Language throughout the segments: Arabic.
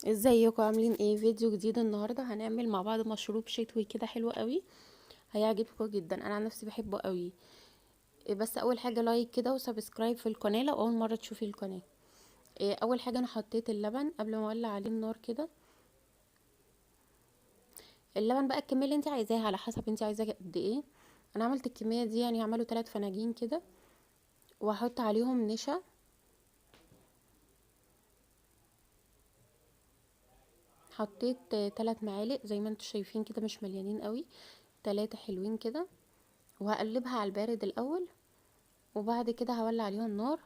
ازيكم عاملين ايه؟ فيديو جديد النهارده هنعمل مع بعض مشروب شتوي كده حلو قوي. هيعجبكم جدا، انا عن نفسي بحبه قوي. بس اول حاجه لايك كده وسبسكرايب في القناه لو اول مره تشوفي القناه. اول حاجه انا حطيت اللبن قبل ما اولع عليه النار كده. اللبن بقى الكميه اللي انت عايزاها على حسب انت عايزاه قد ايه. انا عملت الكميه دي يعني عملوا 3 فناجين كده، وهحط عليهم نشا. حطيت 3 معالق زي ما انتم شايفين كده، مش مليانين قوي، 3 حلوين كده. وهقلبها على البارد الاول، وبعد كده هولع عليها النار.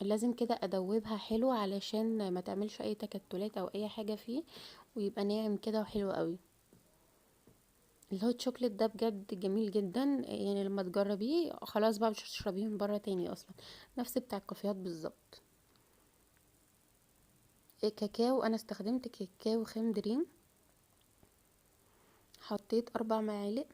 لازم كده ادوبها حلو علشان ما تعملش اي تكتلات او اي حاجه فيه، ويبقى ناعم كده وحلو قوي. الهوت شوكليت ده بجد جميل جدا، يعني لما تجربيه خلاص بقى مش هتشربيه من بره تاني اصلا. نفس بتاع الكافيهات بالظبط. كاكاو، انا استخدمت كاكاو خام دريم. حطيت 4 معالق.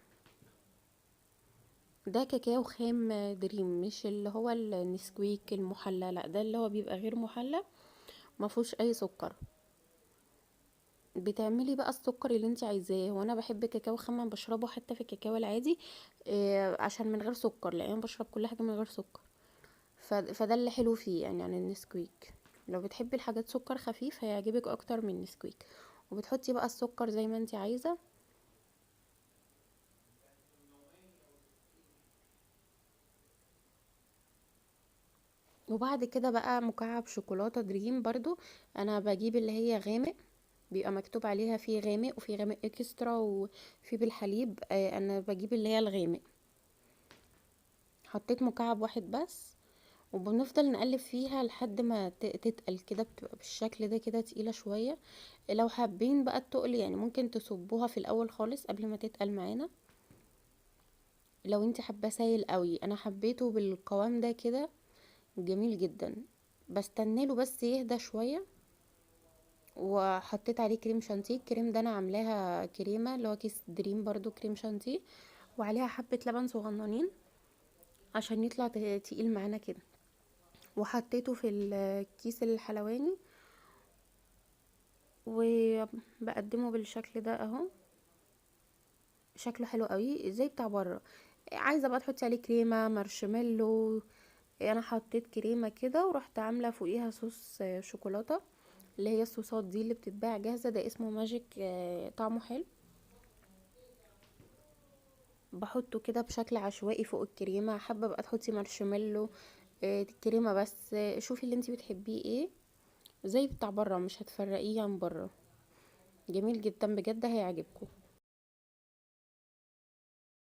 ده كاكاو خام دريم، مش اللي هو النسكويك المحلى، لا ده اللي هو بيبقى غير محلى، ما فيهوش اي سكر. بتعملي بقى السكر اللي انت عايزاه، وانا بحب كاكاو خام بشربه حتى في الكاكاو العادي. عشان من غير سكر، لان انا بشرب كل حاجه من غير سكر. فده اللي حلو فيه يعني عن النسكويك. لو بتحبي الحاجات سكر خفيف هيعجبك اكتر من النسكويك. وبتحطي بقى السكر زي ما انت عايزه. وبعد كده بقى مكعب شوكولاته دريم برضو. انا بجيب اللي هي غامق، بيبقى مكتوب عليها في غامق وفي غامق اكسترا وفي بالحليب. انا بجيب اللي هي الغامق. حطيت مكعب واحد بس، وبنفضل نقلب فيها لحد ما تتقل كده، بتبقى بالشكل ده كده تقيلة شوية. لو حابين بقى التقل يعني ممكن تصبوها في الاول خالص قبل ما تتقل معانا. لو انت حابه سايل قوي، انا حبيته بالقوام ده كده، جميل جدا. بستنى له بس يهدى شويه. وحطيت عليه كريم شانتيه. الكريم ده انا عاملاها كريمه اللي هو كيس دريم برضو كريم شانتيه، وعليها حبه لبن صغننين عشان يطلع تقيل معانا كده. وحطيته في الكيس الحلواني، وبقدمه بالشكل ده اهو. شكله حلو قوي زي بتاع بره. عايزه بقى تحطي عليه كريمه مارشميلو. انا حطيت كريمه كده، ورحت عامله فوقيها صوص شوكولاته، اللي هي الصوصات دي اللي بتتباع جاهزه، ده اسمه ماجيك. طعمه حلو. بحطه كده بشكل عشوائي فوق الكريمه. حابه بقى تحطي مارشميلو، كريمه بس، شوفي اللي انتي بتحبيه ايه. زي بتاع بره، مش هتفرقيه عن بره. جميل جدا بجد، هيعجبكم.